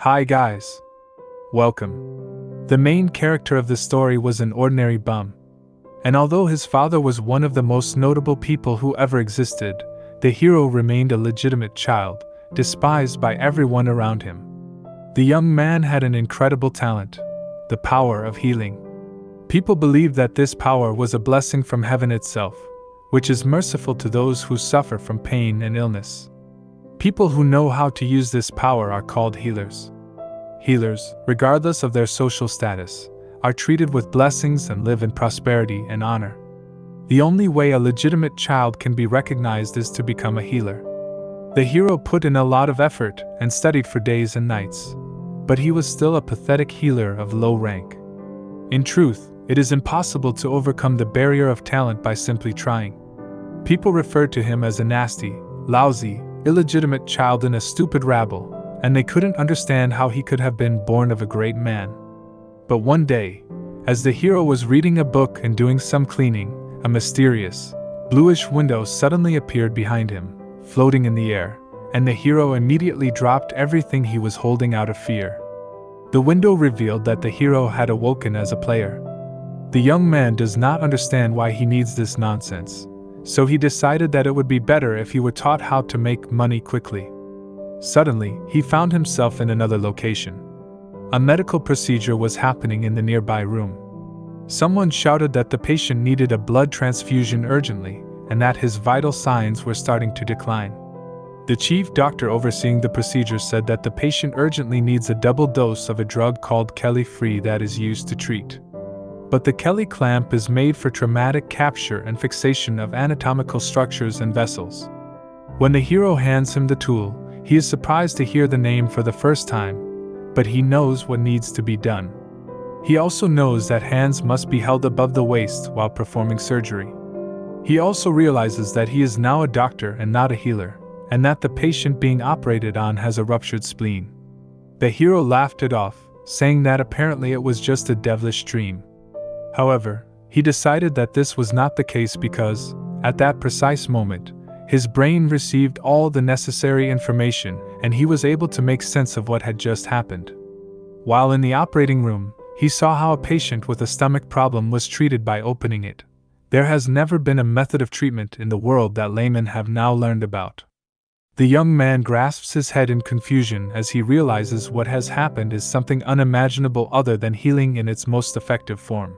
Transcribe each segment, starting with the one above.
Hi guys. Welcome. The main character of the story was an ordinary bum. And although his father was one of the most notable people who ever existed, the hero remained a legitimate child, despised by everyone around him. The young man had an incredible talent, the power of healing. People believed that this power was a blessing from heaven itself, which is merciful to those who suffer from pain and illness. People who know how to use this power are called healers. Healers, regardless of their social status, are treated with blessings and live in prosperity and honor. The only way a legitimate child can be recognized is to become a healer. The hero put in a lot of effort and studied for days and nights, but he was still a pathetic healer of low rank. In truth, it is impossible to overcome the barrier of talent by simply trying. People referred to him as a nasty, lousy, illegitimate child in a stupid rabble, and they couldn't understand how he could have been born of a great man. But one day, as the hero was reading a book and doing some cleaning, a mysterious, bluish window suddenly appeared behind him, floating in the air, and the hero immediately dropped everything he was holding out of fear. The window revealed that the hero had awoken as a player. The young man does not understand why he needs this nonsense, so he decided that it would be better if he were taught how to make money quickly. Suddenly, he found himself in another location. A medical procedure was happening in the nearby room. Someone shouted that the patient needed a blood transfusion urgently, and that his vital signs were starting to decline. The chief doctor overseeing the procedure said that the patient urgently needs a double dose of a drug called Kelly-free that is used to treat. But the Kelly clamp is made for traumatic capture and fixation of anatomical structures and vessels. When the hero hands him the tool, he is surprised to hear the name for the first time, but he knows what needs to be done. He also knows that hands must be held above the waist while performing surgery. He also realizes that he is now a doctor and not a healer, and that the patient being operated on has a ruptured spleen. The hero laughed it off, saying that apparently it was just a devilish dream. However, he decided that this was not the case because, at that precise moment, his brain received all the necessary information and he was able to make sense of what had just happened. While in the operating room, he saw how a patient with a stomach problem was treated by opening it. There has never been a method of treatment in the world that laymen have now learned about. The young man grasps his head in confusion as he realizes what has happened is something unimaginable other than healing in its most effective form.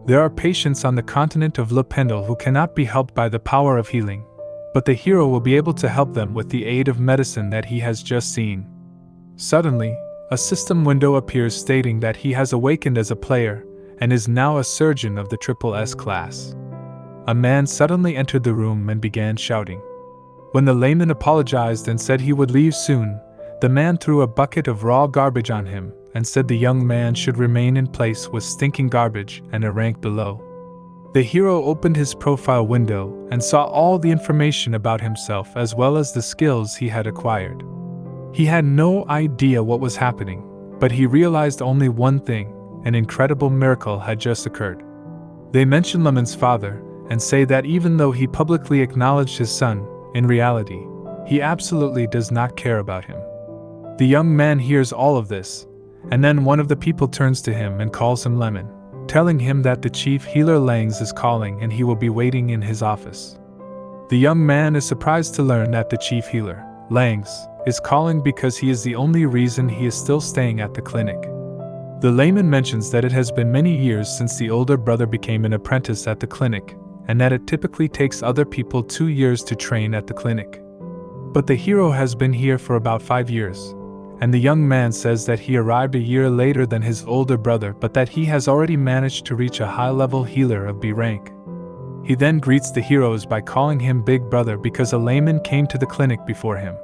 There are patients on the continent of Le Pendle who cannot be helped by the power of healing, but the hero will be able to help them with the aid of medicine that he has just seen. Suddenly, a system window appears stating that he has awakened as a player and is now a surgeon of the SSS class. A man suddenly entered the room and began shouting. When the layman apologized and said he would leave soon, the man threw a bucket of raw garbage on him and said the young man should remain in place with stinking garbage and a rank below. The hero opened his profile window and saw all the information about himself as well as the skills he had acquired. He had no idea what was happening, but he realized only one thing: an incredible miracle had just occurred. They mention Lemon's father and say that even though he publicly acknowledged his son, in reality, he absolutely does not care about him. The young man hears all of this, and then one of the people turns to him and calls him Lemon, telling him that the chief healer Langs is calling and he will be waiting in his office. The young man is surprised to learn that the chief healer, Langs, is calling because he is the only reason he is still staying at the clinic. The layman mentions that it has been many years since the older brother became an apprentice at the clinic, and that it typically takes other people 2 years to train at the clinic. But the hero has been here for about 5 years, and the young man says that he arrived a year later than his older brother but that he has already managed to reach a high-level healer of B rank. He then greets the heroes by calling him Big Brother because a layman came to the clinic before him.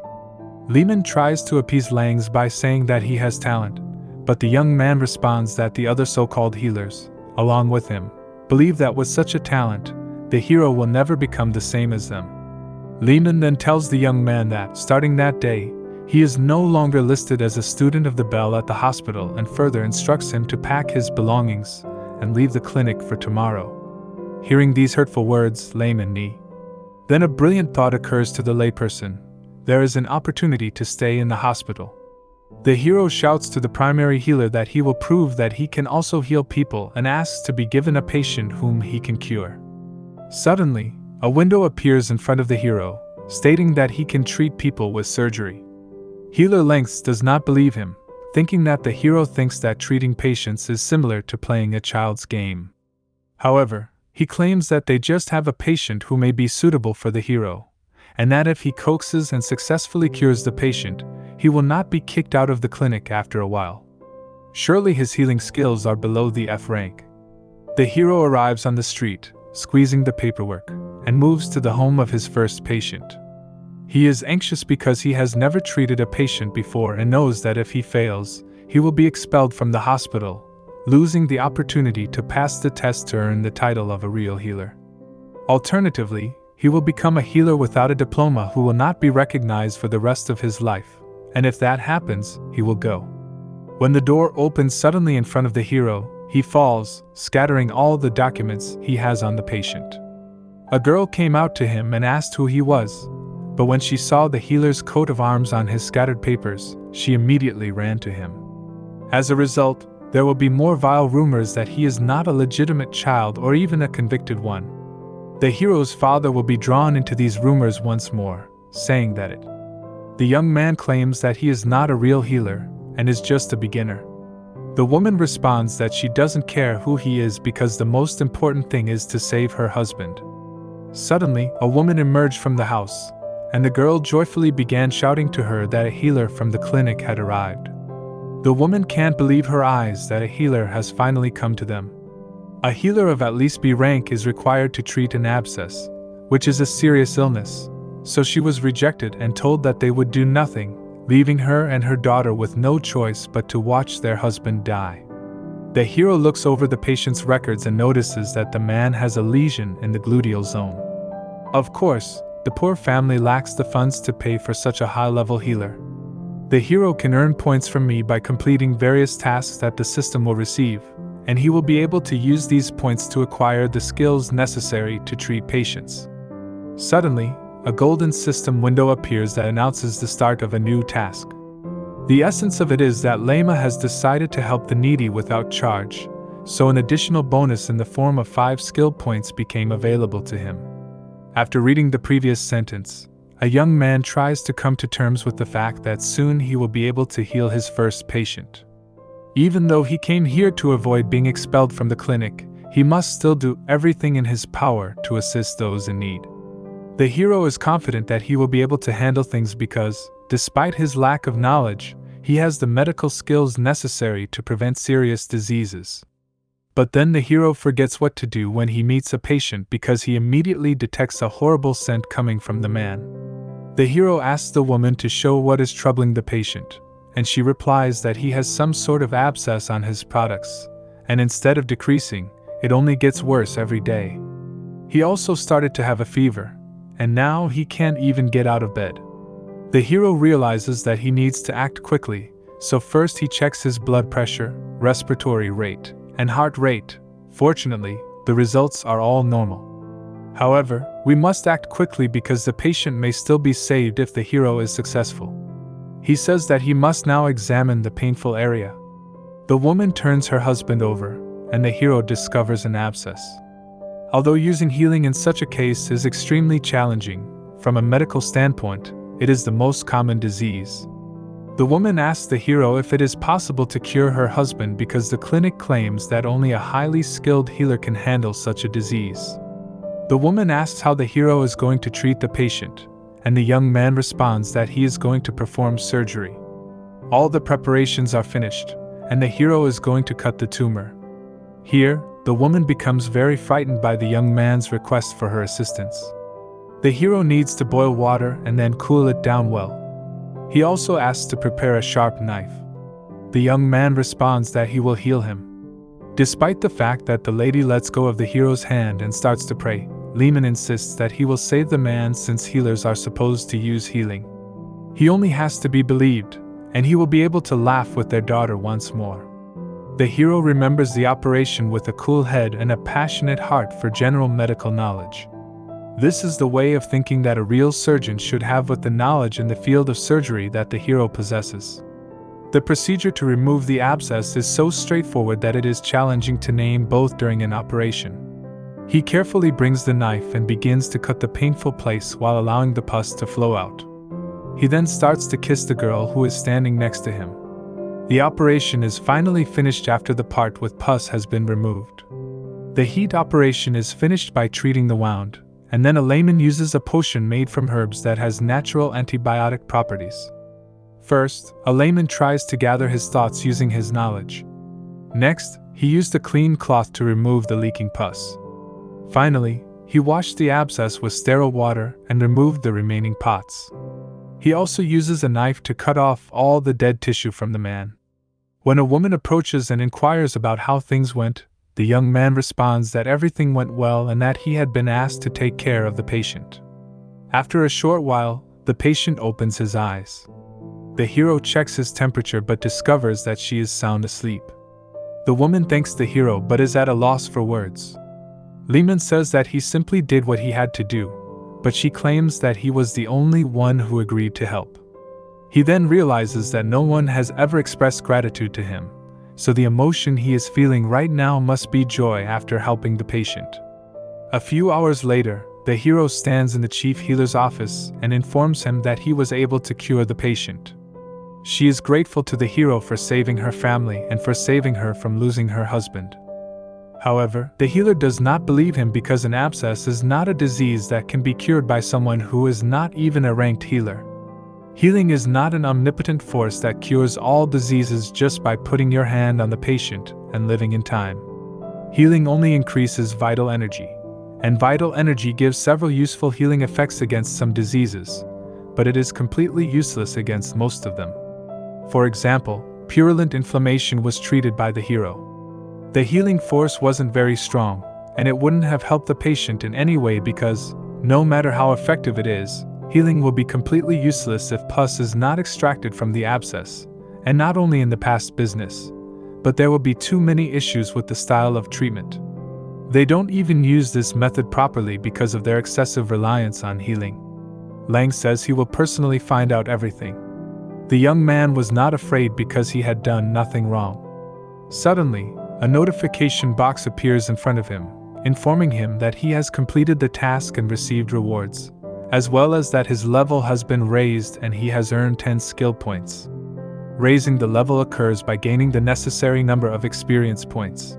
Lehman tries to appease Langs by saying that he has talent, but the young man responds that the other so-called healers, along with him, believe that with such a talent, the hero will never become the same as them. Lehman then tells the young man that, starting that day, he is no longer listed as a student of the Bell at the hospital and further instructs him to pack his belongings and leave the clinic for tomorrow. Hearing these hurtful words, Layman knee. Then a brilliant thought occurs to the layperson. There is an opportunity to stay in the hospital. The hero shouts to the primary healer that he will prove that he can also heal people and asks to be given a patient whom he can cure. Suddenly, a window appears in front of the hero, stating that he can treat people with surgery. Healer Lengths does not believe him, thinking that the hero thinks that treating patients is similar to playing a child's game. However, he claims that they just have a patient who may be suitable for the hero, and that if he coaxes and successfully cures the patient, he will not be kicked out of the clinic after a while. Surely his healing skills are below the F rank. The hero arrives on the street, squeezing the paperwork, and moves to the home of his first patient. He is anxious because he has never treated a patient before and knows that if he fails, he will be expelled from the hospital, losing the opportunity to pass the test to earn the title of a real healer. Alternatively, he will become a healer without a diploma who will not be recognized for the rest of his life, and if that happens, he will go. When the door opens suddenly in front of the hero, he falls, scattering all the documents he has on the patient. A girl came out to him and asked who he was, but when she saw the healer's coat of arms on his scattered papers, she immediately ran to him. As a result, there will be more vile rumors that he is not a legitimate child or even a convicted one. The hero's father will be drawn into these rumors once more, saying that the young man claims that he is not a real healer and is just a beginner. The woman responds that she doesn't care who he is because the most important thing is to save her husband. Suddenly, a woman emerged from the house, and the girl joyfully began shouting to her that a healer from the clinic had arrived. The woman can't believe her eyes that a healer has finally come to them. A healer of at least B rank is required to treat an abscess, which is a serious illness, so she was rejected and told that they would do nothing, leaving her and her daughter with no choice but to watch their husband die. The hero looks over the patient's records and notices that the man has a lesion in the gluteal zone. Of course, the poor family lacks the funds to pay for such a high-level healer. The hero can earn points from me by completing various tasks that the system will receive, and he will be able to use these points to acquire the skills necessary to treat patients. Suddenly, a golden system window appears that announces the start of a new task. The essence of it is that Lema has decided to help the needy without charge, so an additional bonus in the form of 5 skill points became available to him. After reading the previous sentence, a young man tries to come to terms with the fact that soon he will be able to heal his first patient. Even though he came here to avoid being expelled from the clinic, he must still do everything in his power to assist those in need. The hero is confident that he will be able to handle things because, despite his lack of knowledge, he has the medical skills necessary to prevent serious diseases. But then the hero forgets what to do when he meets a patient because he immediately detects a horrible scent coming from the man. The hero asks the woman to show what is troubling the patient, and she replies that he has some sort of abscess on his products, and instead of decreasing, it only gets worse every day. He also started to have a fever, and now he can't even get out of bed. The hero realizes that he needs to act quickly, so first he checks his blood pressure, respiratory rate, and heart rate. Fortunately, the results are all normal. However, we must act quickly because the patient may still be saved if the hero is successful. He says that he must now examine the painful area. The woman turns her husband over, and the hero discovers an abscess. Although using healing in such a case is extremely challenging, from a medical standpoint, it is the most common disease. The woman asks the hero if it is possible to cure her husband because the clinic claims that only a highly skilled healer can handle such a disease. The woman asks how the hero is going to treat the patient, and the young man responds that he is going to perform surgery. All the preparations are finished, and the hero is going to cut the tumor. Here, the woman becomes very frightened by the young man's request for her assistance. The hero needs to boil water and then cool it down well. He also asks to prepare a sharp knife. The young man responds that he will heal him. Despite the fact that the lady lets go of the hero's hand and starts to pray, Lehman insists that he will save the man since healers are supposed to use healing. He only has to be believed, and he will be able to laugh with their daughter once more. The hero remembers the operation with a cool head and a passionate heart for general medical knowledge. This is the way of thinking that a real surgeon should have with the knowledge in the field of surgery that the hero possesses. The procedure to remove the abscess is so straightforward that it is challenging to name both during an operation. He carefully brings the knife and begins to cut the painful place while allowing the pus to flow out. He then starts to kiss the girl who is standing next to him. The operation is finally finished after the part with pus has been removed. The heat operation is finished by treating the wound, and then a layman uses a potion made from herbs that has natural antibiotic properties. First, a layman tries to gather his thoughts using his knowledge. Next, he used a clean cloth to remove the leaking pus. Finally, he washed the abscess with sterile water and removed the remaining pots. He also uses a knife to cut off all the dead tissue from the man. When a woman approaches and inquires about how things went, the young man responds that everything went well and that he had been asked to take care of the patient. After a short while, the patient opens his eyes. The hero checks his temperature but discovers that she is sound asleep. The woman thanks the hero but is at a loss for words. Lehman says that he simply did what he had to do, but she claims that he was the only one who agreed to help. He then realizes that no one has ever expressed gratitude to him, so the emotion he is feeling right now must be joy after helping the patient. A few hours later, the hero stands in the chief healer's office and informs him that he was able to cure the patient. She is grateful to the hero for saving her family and for saving her from losing her husband. However, the healer does not believe him because an abscess is not a disease that can be cured by someone who is not even a ranked healer. Healing is not an omnipotent force that cures all diseases just by putting your hand on the patient and living in time. Healing only increases vital energy, and vital energy gives several useful healing effects against some diseases, but it is completely useless against most of them. For example, purulent inflammation was treated by the hero. The healing force wasn't very strong, and it wouldn't have helped the patient in any way because, no matter how effective it is, healing will be completely useless if pus is not extracted from the abscess, and not only in the past business, but there will be too many issues with the style of treatment. They don't even use this method properly because of their excessive reliance on healing. Lang says he will personally find out everything. The young man was not afraid because he had done nothing wrong. Suddenly, a notification box appears in front of him, informing him that he has completed the task and received rewards, as well as that his level has been raised and he has earned 10 skill points. Raising the level occurs by gaining the necessary number of experience points.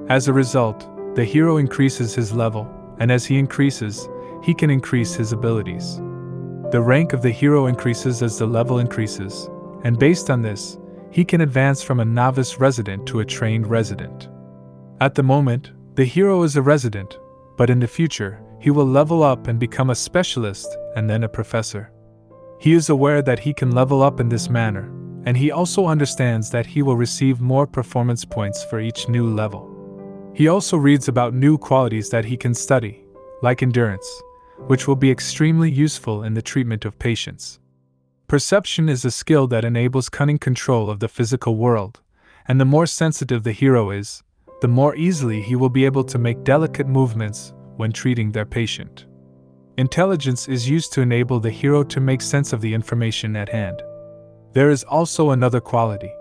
As a result, the hero increases his level, and as he increases, he can increase his abilities. The rank of the hero increases as the level increases, and based on this, he can advance from a novice resident to a trained resident. At the moment, the hero is a resident, but in the future, he will level up and become a specialist and then a professor. He is aware that he can level up in this manner, and he also understands that he will receive more performance points for each new level. He also reads about new qualities that he can study, like endurance, which will be extremely useful in the treatment of patients. Perception is a skill that enables cunning control of the physical world, and the more sensitive the hero is, the more easily he will be able to make delicate movements when treating their patient. Intelligence is used to enable the hero to make sense of the information at hand. There is also another quality.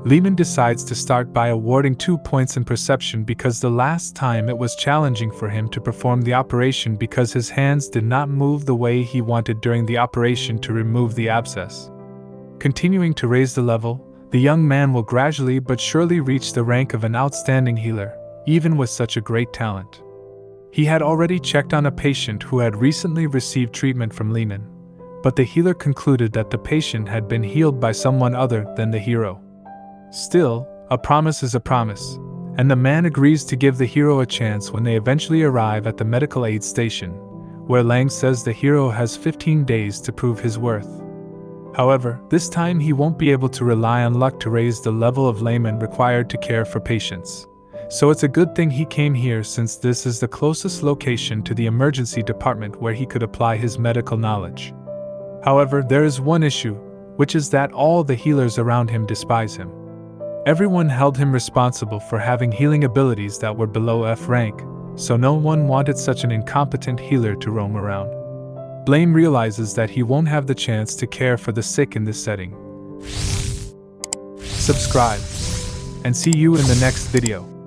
Lehman decides to start by awarding 2 points in perception because the last time it was challenging for him to perform the operation because his hands did not move the way he wanted during the operation to remove the abscess. Continuing to raise the level, the young man will gradually but surely reach the rank of an outstanding healer, even with such a great talent. He had already checked on a patient who had recently received treatment from Lehman, but the healer concluded that the patient had been healed by someone other than the hero. Still, a promise is a promise, and the man agrees to give the hero a chance when they eventually arrive at the medical aid station, where Lang says the hero has 15 days to prove his worth. However, this time he won't be able to rely on luck to raise the level of layman required to care for patients. So it's a good thing he came here since this is the closest location to the emergency department where he could apply his medical knowledge. However, there is one issue, which is that all the healers around him despise him. Everyone held him responsible for having healing abilities that were below F rank, so no one wanted such an incompetent healer to roam around. Blame realizes that he won't have the chance to care for the sick in this setting. subscribe, and see you in the next video.